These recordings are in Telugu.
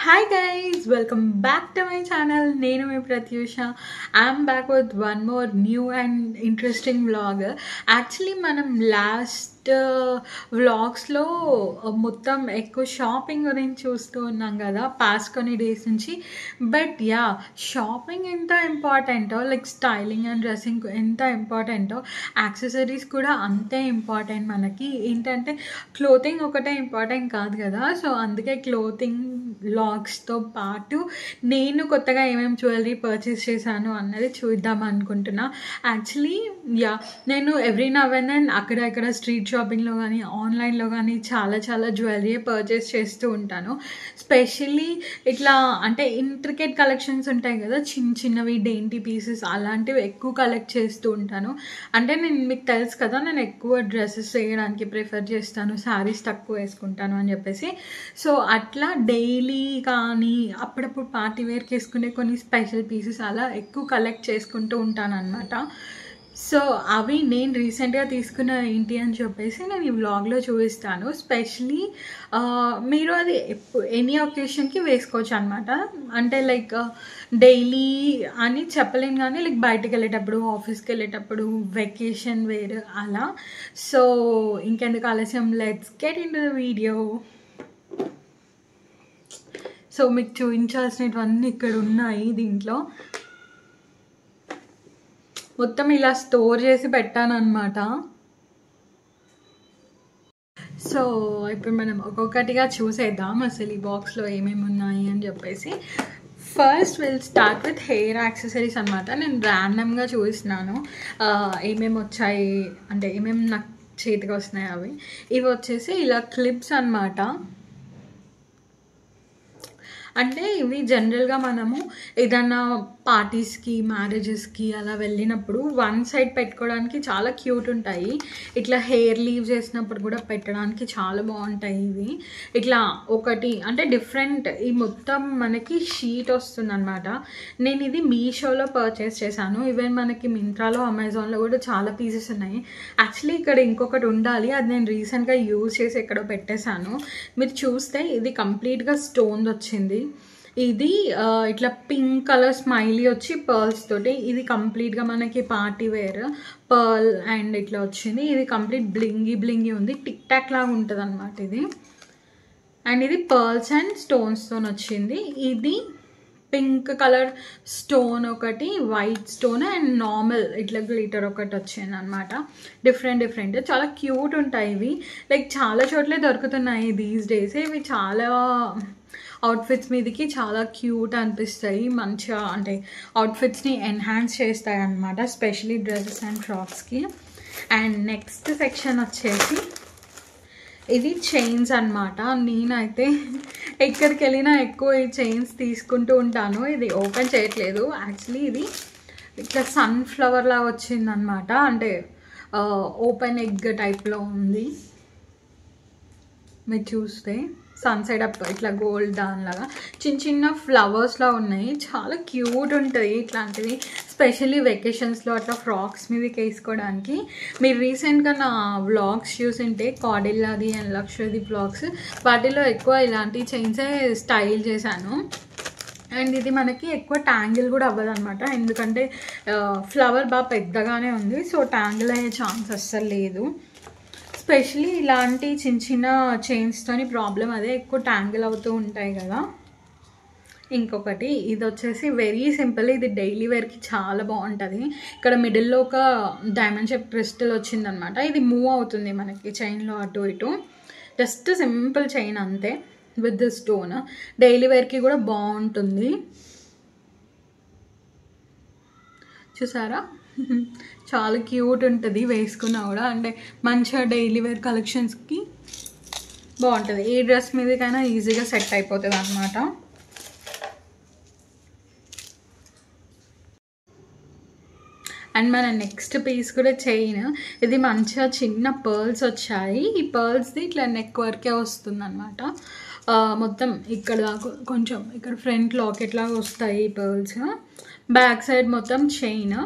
Hi guys, welcome back to my channel. Nenu me Pratyusha. I'm back with one more new and interesting vlog. Actually, manam last vlogs lo మొత్తం ఎక్కువ షాపింగ్ గురించి చూస్తూ ఉన్నాం కదా పాస్ట్ కొన్ని డేస్ నుంచి. బట్ యా, షాపింగ్ ఎంత ఇంపార్టెంటో, లైక్ స్టైలింగ్ అండ్ డ్రెస్సింగ్ ఎంత ఇంపార్టెంటో, యాక్సెసరీస్ కూడా అంతే ఇంపార్టెంట్. మనకి ఏంటంటే క్లోతింగ్ ఒకటే ఇంపార్టెంట్ కాదు కదా. సో అందుకే క్లోతింగ్ వ్లాగ్స్తో పాటు నేను కొత్తగా ఏమేమి జ్యువెలరీ పర్చేస్ చేశాను అన్నది చూద్దాం అనుకుంటున్నా. యాక్చువల్లీ యా, నేను ఎవ్రీ నవ్ అండ్ దెన్ అక్కడ ఇక్కడ స్ట్రీట్ షాపింగ్లో కానీ ఆన్లైన్లో కానీ చాలా జ్యువెలరీ పర్చేస్ చేస్తూ ఉంటాను. స్పెషల్లీ ఇట్లా అంటే ఇంట్రికేట్ కలెక్షన్స్ ఉంటాయి కదా, చిన్నవి డేంటీ పీసెస్ అలాంటివి ఎక్కువ కలెక్ట్ చేస్తూ ఉంటాను. అంటే నేను మీకు తెలుసు కదా, నేను ఎక్కువ డ్రెస్సెస్ వేయడానికి ప్రిఫర్ చేస్తాను, శారీస్ తక్కువ వేసుకుంటాను అని చెప్పేసి. సో అట్లా డైలీ కానీ అప్పుడప్పుడు పార్టీ వేర్కి వేసుకునే కొన్ని స్పెషల్ పీసెస్ అలా ఎక్కువ కలెక్ట్ చేసుకుంటూ ఉంటాను అనమాట. సో అవి నేను రీసెంట్గా తీసుకున్న ఏంటి అని చెప్పేసి నేను ఈ వ్లాగ్లో చూపిస్తాను. స్పెషలీ మీరు అది ఎనీ ఒకేషన్కి వేసుకోవచ్చు అనమాట. అంటే లైక్ డైలీ అని చెప్పలేను కానీ లైక్ బయటకు వెళ్ళేటప్పుడు, ఆఫీస్కి వెళ్ళేటప్పుడు, వెకేషన్ వేర్ అలా. సో ఇంకెందుకు ఆలస్యం, let's get in to the video. So మీకు చూపించాల్సినవన్నీ ఇక్కడ ఉన్నాయి. దీంట్లో మొత్తం ఇలా స్టోర్ చేసి పెట్టాను అనమాట. సో ఇప్పుడు మనం ఒక్కొక్కటిగా చూసేద్దాం అసలు ఈ బాక్స్లో ఏమేమి ఉన్నాయి అని చెప్పేసి. First will start with hair accessories అనమాట. నేను ర్యాండమ్గా చూసినాను ఏమేమి వచ్చాయి అంటే ఏమేమి నాకు చేతికి వస్తున్నాయి అవి. ఇవి వచ్చేసి ఇలా క్లిప్స్ అనమాట. అంటే ఇవి జనరల్గా మనము ఏదన్నా పార్టీస్కి, మ్యారేజెస్కి అలా వెళ్ళినప్పుడు వన్ సైడ్ పెట్టుకోవడానికి చాలా క్యూట్ ఉంటాయి. ఇట్లా హెయిర్ లీవ్ చేసినప్పుడు కూడా పెట్టడానికి చాలా బాగుంటాయి ఇవి. ఇట్లా ఒకటి అంటే డిఫరెంట్, ఈ మొత్తం మనకి షీట్ వస్తుంది అనమాట. నేను ఇది మీషోలో పర్చేస్ చేశాను. ఈవెన్ మనకి మింత్రాలో, అమెజాన్లో కూడా చాలా పీసెస్ ఉన్నాయి. యాక్చువల్లీ ఇక్కడ ఇంకొకటి ఉండాలి, అది నేను రీసెంట్గా యూజ్ చేసి ఎక్కడో పెట్టేశాను. మీరు చూస్తే ఇది కంప్లీట్గా స్టోన్ వచ్చింది. ఇది ఇట్లా పింక్ కలర్ స్మైలీ వచ్చి పర్ల్స్ తోటి, ఇది కంప్లీట్గా మనకి పార్టీ వేర్ పర్ల్ అండ్ ఇట్లా వచ్చింది. ఇది కంప్లీట్ బ్లింగి ఉంది, టిక్ టాక్ లాగా ఉంటుంది అనమాట ఇది. అండ్ ఇది పర్ల్స్ అండ్ స్టోన్స్తో వచ్చింది. ఇది పింక్ కలర్ స్టోన్ ఒకటి, వైట్ స్టోన్ అండ్ నార్మల్ ఇట్లా గ్లిటర్ ఒకటి వచ్చింది అనమాట. డిఫరెంట్ చాలా క్యూట్ ఉంటాయి ఇవి. లైక్ చాలా చోట్లే దొరుకుతున్నాయి దీస్ డేస్. ఇవి చాలా అవుట్ఫిట్స్ మీదకి చాలా క్యూట్ అనిపిస్తాయి, మంచిగా అంటే అవుట్ఫిట్స్ని ఎన్హాన్స్ చేస్తాయి అన్నమాట, స్పెషలీ డ్రెస్సెస్ అండ్ ఫ్రాక్స్కి. అండ్ నెక్స్ట్ సెక్షన్ వచ్చేసి ఇది చైన్స్ అనమాట. నేనైతే ఎక్కడికి వెళ్ళినా ఎక్కువ ఈ చైన్స్ తీసుకుంటూ ఉంటాను. ఇది ఓపెన్ చేయట్లేదు యాక్చువల్లీ. ఇది ఇట్లా సన్ఫ్లవర్ లాగా వచ్చిందనమాట, అంటే ఓపెన్ ఎగ్ టైప్లో ఉంది. మీరు చూస్తే సన్సైడ్ అప్ ఇట్లా గోల్డ్ దానిలాగా చిన్న ఫ్లవర్స్లా ఉన్నాయి. చాలా క్యూట్ ఉంటుంది ఇట్లాంటివి, స్పెషల్లీ వెకేషన్స్లో అట్లా ఫ్రాక్స్ మీదకి వేసుకోవడానికి. మీరు రీసెంట్గా నా వ్లాగ్స్ చూసింటే కార్డిల్లాది అండ్ లక్షది వ్లాగ్స్, వాటిలో ఎక్కువ ఇలాంటి చైన్సే స్టైల్ చేశాను. అండ్ ఇది మనకి ఎక్కువ ట్యాంగిల్ కూడా అవ్వదు అనమాట, ఎందుకంటే ఫ్లవర్ బాగా పెద్దగానే ఉంది. సో ట్యాంగిల్ అయ్యే ఛాన్స్ అస్సలు లేదు. స్పెషలీ ఇలాంటి చిన్న చైన్స్తోని ప్రాబ్లం అదే, ఎక్కువ ట్యాంగిల్ అవుతూ ఉంటాయి కదా. ఇంకొకటి ఇది వచ్చేసి వెరీ సింపుల్, ఇది డైలీ వేర్కి చాలా బాగుంటుంది. ఇక్కడ మిడిల్లో ఒక డైమండ్ షేప్ క్రిస్టల్ వచ్చిందనమాట. ఇది మూవ్ అవుతుంది మనకి చైన్లో అటు ఇటు. జస్ట్ సింపుల్ చైన్ అంతే విత్ ది స్టోన్. డైలీ వేర్కి కూడా బాగుంటుంది. చూసారా, చాలా క్యూట్ ఉంటుంది వేసుకున్నా కూడా. అంటే మంచిగా డైలీ వేర్ కలెక్షన్స్కి బాగుంటుంది. ఏ డ్రెస్ మీదకైనా ఈజీగా సెట్ అయిపోతుంది అన్నమాట. అండ్ మన నెక్స్ట్ పీస్ కూడా చైన్. ఇది మంచిగా చిన్న పర్ల్స్ వచ్చాయి. ఈ పర్ల్స్ది ఇట్లా నెక్ వరకే వస్తుంది అనమాట. మొత్తం ఇక్కడ కొంచెం ఇక్కడ ఫ్రంట్ లాకెట్ లాగా వస్తాయి ఈ పర్ల్స్. బ్యాక్ సైడ్ మొత్తం చైన్.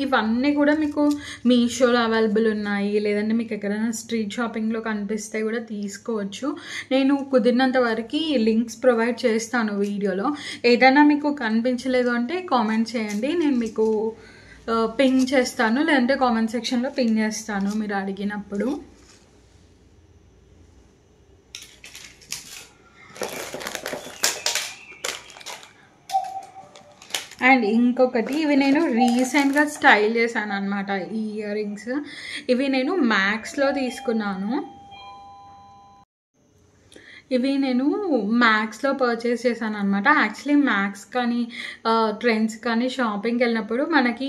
ఇవన్నీ కూడా మీకు మీషోలో అవైలబుల్ ఉన్నాయి, లేదంటే మీకు ఎక్కడైనా స్ట్రీట్ షాపింగ్లో కనిపిస్తే కూడా తీసుకోవచ్చు. నేను కుదిరినంత వరకు లింక్స్ ప్రొవైడ్ చేస్తాను వీడియోలో. ఏదైనా మీకు కనిపించలేదు అంటే కామెంట్ చేయండి, నేను మీకు పింగ్ చేస్తాను, లేదంటే కామెంట్ సెక్షన్లో పింగ్ చేస్తాను మీరు అడిగినప్పుడు. అండ్ ఇంకొకటి, ఇవి నేను రీసెంట్గా స్టైల్ చేశాను అనమాట. ఈ ఇయర్ రింగ్స్ ఇవి నేను మ్యాక్స్లో తీసుకున్నాను. ఇవి నేను మ్యాక్స్లో పర్చేస్ చేశాను అనమాట. యాక్చువల్లీ మ్యాక్స్ కానీ ట్రెండ్స్ కానీ షాపింగ్కి వెళ్ళినప్పుడు మనకి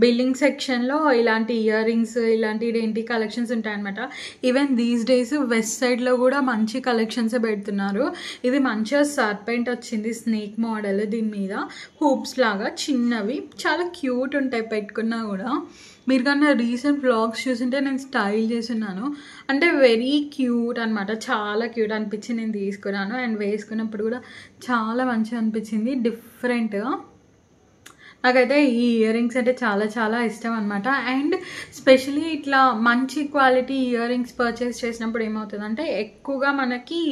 బిల్లింగ్ సెక్షన్లో ఇలాంటి ఇయర్ రింగ్స్ ఇలాంటి ఏంటి కలెక్షన్స్ ఉంటాయన్నమాట. ఈవెన్ దీస్ డేస్ వెస్ట్ సైడ్లో కూడా మంచి కలెక్షన్స్ పెడుతున్నారు. ఇది మంచిగా సర్పెంట్ వచ్చింది, స్నేక్ మోడల్, దీని మీద హూప్స్ లాగా చిన్నవి, చాలా క్యూట్ ఉంటాయి పెట్టుకున్నా కూడా. మీరు కన్నా రీసెంట్ వ్లాగ్స్ చూసింటే నేను స్టైల్ చేస్తున్నాను, అంటే వెరీ క్యూట్ అనమాట, చాలా క్యూట్ అనిపించి నేను తీసుకున్నాను. అండ్ వేసుకున్నప్పుడు కూడా చాలా మంచిగా అనిపించింది, డిఫరెంట్గా. నాకైతే ఈ ఇయర్ రింగ్స్ అంటే చాలా చాలా ఇష్టం అనమాట. అండ్ స్పెషలీ ఇట్లా మంచి క్వాలిటీ ఇయర్ రింగ్స్ పర్చేస్ చేసినప్పుడు ఏమవుతుందంటే ఎక్కువగా మనకి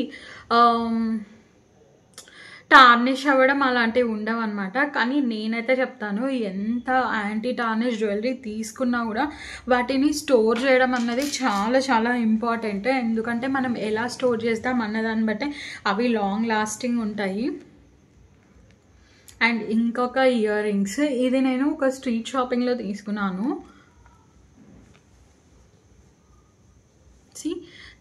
టార్నిష్ అవ్వడం అలాంటివి ఉండవు అనమాట. కానీ నేనైతే చెప్తాను, ఎంత యాంటీ టార్నిష్ జ్యువెలరీ తీసుకున్నా కూడా వాటిని స్టోర్ చేయడం అన్నది చాలా చాలా ఇంపార్టెంట్. ఎందుకంటే మనం ఎలా స్టోర్ చేస్తాం అన్నదాన్ని బట్టి అవి లాంగ్ లాస్టింగ్ ఉంటాయి. అండ్ ఇంకొక ఇయర్ రింగ్స్, ఇది నేను ఒక స్ట్రీట్ షాపింగ్లో తీసుకున్నాను.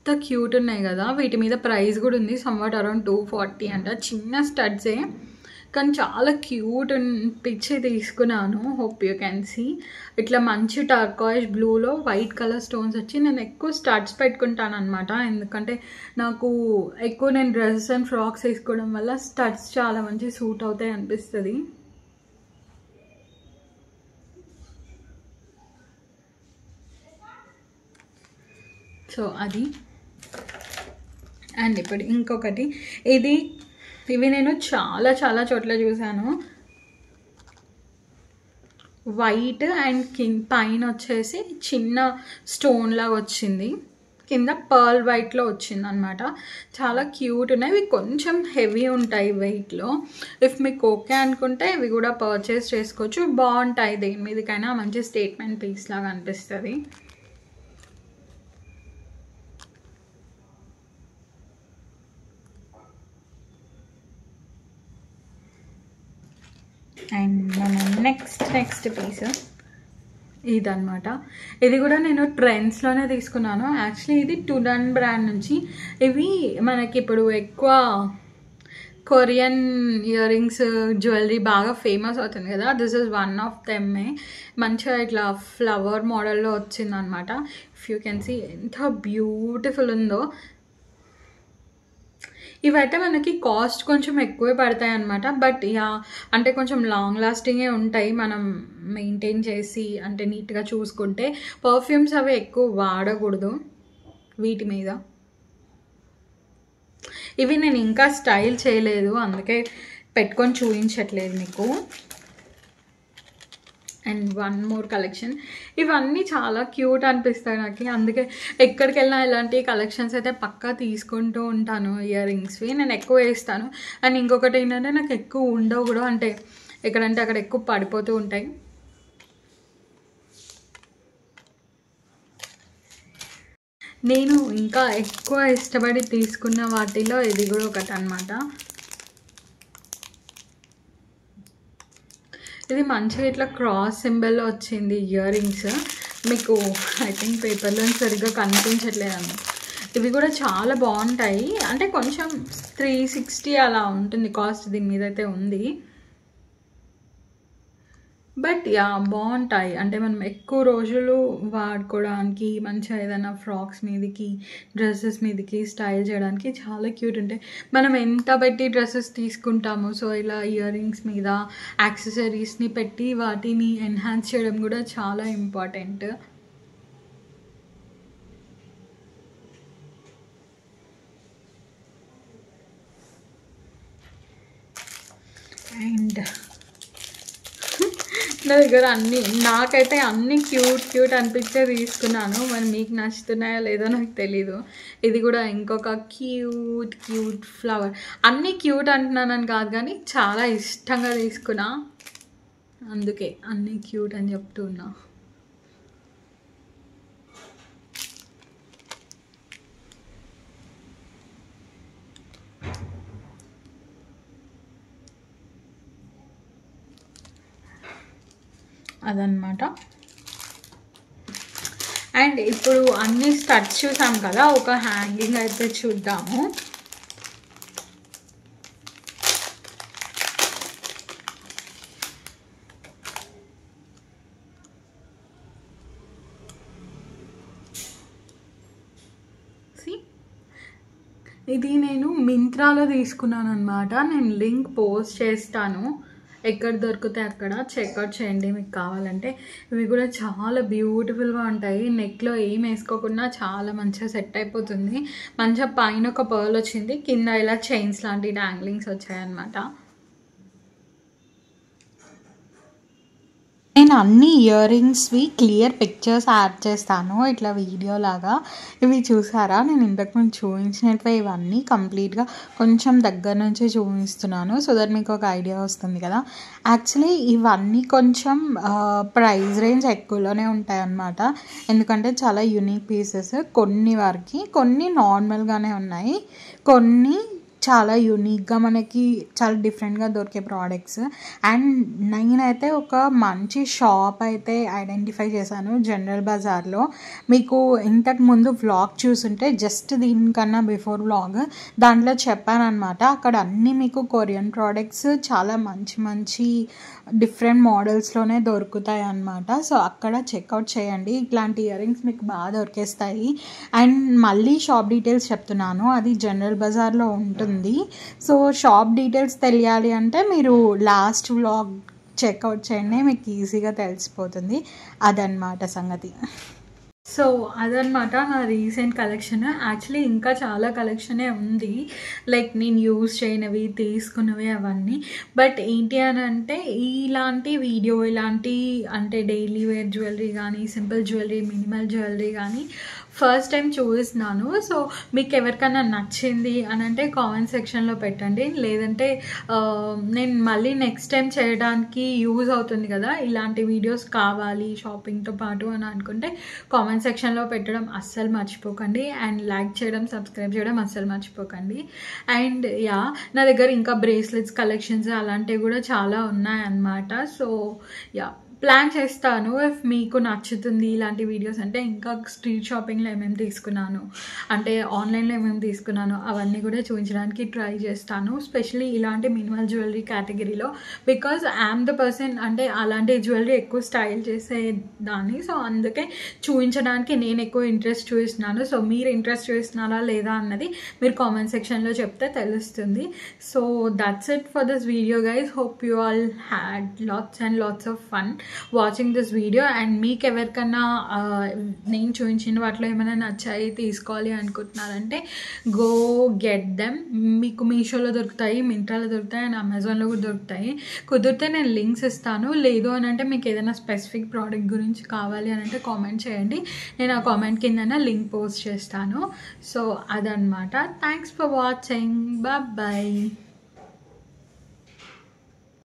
ఎంత క్యూట్ ఉన్నాయి కదా, వీటి మీద ప్రైస్ కూడా ఉంది, సమ్వాట్ అరౌండ్ 240 అంట. చిన్న స్టడ్సే కానీ చాలా క్యూట్ అనిపించి తీసుకున్నాను. Hope you can see. ఇట్లా మంచి టర్కాయిష్ బ్లూలో వైట్ కలర్ స్టోన్స్ వచ్చి, నేను ఎక్కువ స్టడ్స్ పెట్టుకుంటాను అనమాట. ఎందుకంటే నాకు ఎక్కువ నేను డ్రెస్సెస్ అండ్ ఫ్రాక్స్ వేసుకోవడం వల్ల స్టడ్స్ చాలా మంచి సూట్ అవుతాయి అనిపిస్తుంది. సో అది. అండ్ ఇప్పుడు ఇంకొకటి, ఇవి నేను చాలా చాలా చోట్ల చూసాను. వైట్ అండ్ పైన వచ్చేసి చిన్న స్టోన్ లాగా వచ్చింది, కింద పర్ల్ వైట్లో వచ్చింది అనమాట. చాలా క్యూట్ ఉన్నాయి. ఇవి కొంచెం హెవీ ఉంటాయి వెయిట్లో. ఇఫ్ మీకు ఓకే అనుకుంటే ఇవి కూడా పర్చేస్ చేసుకోవచ్చు, బాగుంటాయి. దేని మీదకైనా మంచి స్టేట్మెంట్ పీస్ లాగా అనిపిస్తుంది. అండ్ మన నెక్స్ట్ పీస్ ఇదన్నమాట. ఇది కూడా నేను ట్రెండ్స్లోనే తీసుకున్నాను. యాక్చువల్లీ ఇది టుడన్ బ్రాండ్ నుంచి. ఇవి మనకి ఇప్పుడు ఎక్కువ కొరియన్ ఇయర్ రింగ్స్ జ్యువెలరీ బాగా ఫేమస్ అవుతుంది కదా, దిస్ ఇస్ వన్ ఆఫ్ దెమ్మే. మంచిగా ఇట్లా ఫ్లవర్ మోడల్లో వచ్చిందనమాట. ఇఫ్ యూ కెన్ సీ ఎంత బ్యూటిఫుల్ ఉందో. ఇవైతే మనకి కాస్ట్ కొంచెం ఎక్కువే పడతాయి అన్నమాట. బట్ అంటే కొంచెం లాంగ్ లాస్టింగే ఉంటాయి మనం మెయింటైన్ చేసి, అంటే నీట్గా చూసుకుంటే. పర్ఫ్యూమ్స్ అవి ఎక్కువ వాడకూడదు వీటి మీద. ఇవి నేను ఇంకా స్టైల్ చేయలేదు, అందుకే పెట్టుకొని చూపించట్లేదు మీకు. And one more collection. ఇవన్నీ చాలా క్యూట్ అనిపిస్తాయి నాకు, అందుకే ఎక్కడికి వెళ్ళినా ఇలాంటి కలెక్షన్స్ అయితే పక్కా తీసుకుంటూ ఉంటాను. ఇయర్ రింగ్స్వి నేను ఎక్కువ వేస్తాను. అండ్ ఇంకొకటి ఏంటంటే నాకు ఎక్కువ ఉండవు కూడా, అంటే ఎక్కడంటే అక్కడ ఎక్కువ పడిపోతూ ఉంటాయి. నేను ఇంకా ఎక్కువ ఇష్టపడి తీసుకున్న వాటిలో ఇది కూడా ఒకటి అనమాట. ఇది మంచిగా ఇట్లా క్రాస్ సింబల్లో వచ్చింది ఇయర్ రింగ్స్. మీకు ఐ థింక్ పేపర్లో సరిగ్గా కనిపించట్లేదన్న. ఇవి కూడా చాలా బాగుంటాయి, అంటే కొంచెం 360 అలా ఉంటుంది కాస్ట్, దీని మీద అయితే ఉంది. బట్ బాగుంటాయి, అంటే మనం ఎక్కువ రోజులు వాడుకోవడానికి, మంచిగా ఏదైనా ఫ్రాక్స్ మీదకి డ్రెస్సెస్ మీదకి స్టైల్ చేయడానికి చాలా క్యూట్ ఉంటాయి. మనం ఎంత పెట్టి డ్రెస్సెస్ తీసుకుంటాము, సో ఇలా ఇయర్ రింగ్స్ మీద యాక్సెసరీస్ని పెట్టి వాటిని ఎన్హాన్స్ చేయడం కూడా చాలా ఇంపార్టెంట్. అండ్ నా దగ్గర నాకైతే అన్నీ క్యూట్ అనిపించే తీసుకున్నాను. మరి మీకు నచ్చుతున్నాయో లేదో నాకు తెలీదు. ఇది కూడా ఇంకొక క్యూట్ ఫ్లవర్. అన్నీ క్యూట్ అంటున్నానని కాదు కానీ చాలా ఇష్టంగా తీసుకున్నా, అందుకే అన్నీ క్యూట్ అని చెప్తున్నా. అదనమాట. అండ్ ఇప్పుడు అన్ని స్టడ్స్ చూసాం కదా, ఒక హ్యాంగింగ్ అయితే చూద్దాము. ఇది నేను మింత్రాలో తీసుకున్నాను అనమాట. నేను లింక్ పోస్ట్ చేస్తాను, ఎక్కడ దొరికితే అక్కడ చెక్అవుట్ చేయండి మీకు కావాలంటే. ఇవి కూడా చాలా బ్యూటిఫుల్గా ఉంటాయి. నెక్లో ఏం వేసుకోకుండా చాలా మంచిగా సెట్ అయిపోతుంది. మంచిగా పైన ఒక పర్ల్ వచ్చింది, కింద ఇలా చైన్స్ లాంటి డాంగ్లింగ్స్ వచ్చాయన్నమాట. నేను అన్ని ఇయర్ రింగ్స్వి క్లియర్ పిక్చర్స్ యాడ్ చేస్తాను ఇట్లా వీడియో లాగా. ఇవి చూసారా, నేను ఇంతకుముందు చూపించినట్వే ఇవన్నీ కంప్లీట్గా కొంచెం దగ్గర నుంచి చూపిస్తున్నాను, సో దట్ మీకు ఒక ఐడియా వస్తుంది కదా. యాక్చువల్లీ ఇవన్నీ కొంచెం ప్రైస్ రేంజ్ ఎక్కువలోనే ఉంటాయి అన్నమాట, ఎందుకంటే చాలా యూనిక్ పీసెస్. కొన్ని వరకు కొన్ని నార్మల్గానే ఉన్నాయి, కొన్ని చాలా యూనిక్గా మనకి చాలా డిఫరెంట్గా దొరికే ప్రోడక్ట్స్. అండ్ నేనైతే ఒక మంచి షాప్ అయితే ఐడెంటిఫై చేశాను జనరల్ బజార్లో. మీకు ఇంతకు ముందు వ్లాగ్ చూసుంటే, జస్ట్ దీనికన్నా బిఫోర్ వ్లాగ్ దాంట్లో చెప్పాను అనమాట. అక్కడ అన్నీ మీకు కొరియన్ ప్రోడక్ట్స్ చాలా మంచి డిఫరెంట్ మోడల్స్లోనే దొరుకుతాయి అన్నమాట. సో అక్కడ చెక్అవుట్ చేయండి, ఇట్లాంటి ఇయర్ రింగ్స్ మీకు బాగా దొరికేస్తాయి. అండ్ మళ్ళీ షాప్ డీటెయిల్స్ చెప్తున్నాను, అది జనరల్ బజార్లో ఉంటుంది. సో షాప్ డీటెయిల్స్ తెలియాలి అంటే మీరు లాస్ట్ వ్లాగ్ చెక్అవుట్ చేయండి, మీకు ఈజీగా తెలిసిపోతుంది. అదనమాట సంగతి. సో అదనమాట నా రీసెంట్ కలెక్షన్. యాక్చువల్లీ ఇంకా చాలా కలెక్షనే ఉంది, లైక్ నేను యూజ్ చేయనివి తీసుకున్నవి అవన్నీ. బట్ ఏంటి అని అంటే, ఇలాంటి వీడియో ఇలాంటి అంటే డైలీ వేర్ జ్యువెలరీ కానీ, సింపుల్ జ్యువెలరీ, మినిమల్ జ్యువెలరీ కానీ ఫస్ట్ టైం చూపిస్తున్నాను. సో మీకు ఎవరికైనా నచ్చింది అని అంటే కామెంట్ సెక్షన్లో పెట్టండి, లేదంటే నేను మళ్ళీ నెక్స్ట్ టైం చేయడానికి యూజ్ అవుతుంది కదా, ఇలాంటి వీడియోస్ కావాలి షాపింగ్తో పాటు అని అనుకుంటే కామెంట్ సెక్షన్లో పెట్టడం అస్సలు మర్చిపోకండి. అండ్ లైక్ చేయడం, సబ్స్క్రైబ్ చేయడం అస్సలు మర్చిపోకండి. అండ్ నా దగ్గర ఇంకా బ్రేస్లెట్స్ కలెక్షన్స్ అలాంటివి కూడా చాలా ఉన్నాయన్నమాట. సో ప్లాన్ చేస్తాను, ఇఫ్ మీకు నచ్చుతుంది ఇలాంటి వీడియోస్ అంటే. ఇంకా స్ట్రీట్ షాపింగ్లో ఏమేమి తీసుకున్నాను అంటే ఆన్లైన్లో ఏమేమి తీసుకున్నాను అవన్నీ కూడా చూపించడానికి ట్రై చేస్తాను, స్పెషలీ ఇలాంటి మినిమల్ జ్యువెలరీ కేటగిరీలో. బికాజ్ ఐఎమ్ ద పర్సన్ అంటే అలాంటి జ్యువెలరీ ఎక్కువ స్టైల్ చేసేదాన్ని, సో అందుకే చూపించడానికి నేను ఎక్కువ ఇంట్రెస్ట్ చూపిస్తున్నాను. సో మీరు ఇంట్రెస్ట్ చూపిస్తున్నారా లేదా అన్నది మీరు కామెంట్ సెక్షన్లో చెప్తే తెలుస్తుంది. So that's it for this video guys. Hope you all had lots and lots of fun watching this video. And మీకు ఎవరికన్నా నేను చూపించిన వాటిలో ఏమైనా నచ్చాయి తీసుకోవాలి అనుకుంటున్నారంటే గో గెట్ దెమ్. మీకు మీషోలో దొరుకుతాయి, మింత్రాలో దొరుకుతాయి, అండ్ అమెజాన్లో కూడా దొరుకుతాయి. కుదిరితే నేను లింక్స్ ఇస్తాను, లేదు అని అంటే మీకు ఏదైనా స్పెసిఫిక్ ప్రోడక్ట్ గురించి కావాలి అని అంటే కామెంట్ చేయండి, నేను ఆ కామెంట్ కింద లింక్ పోస్ట్ చేస్తాను. సో అదనమాట. Thanks for watching, bye.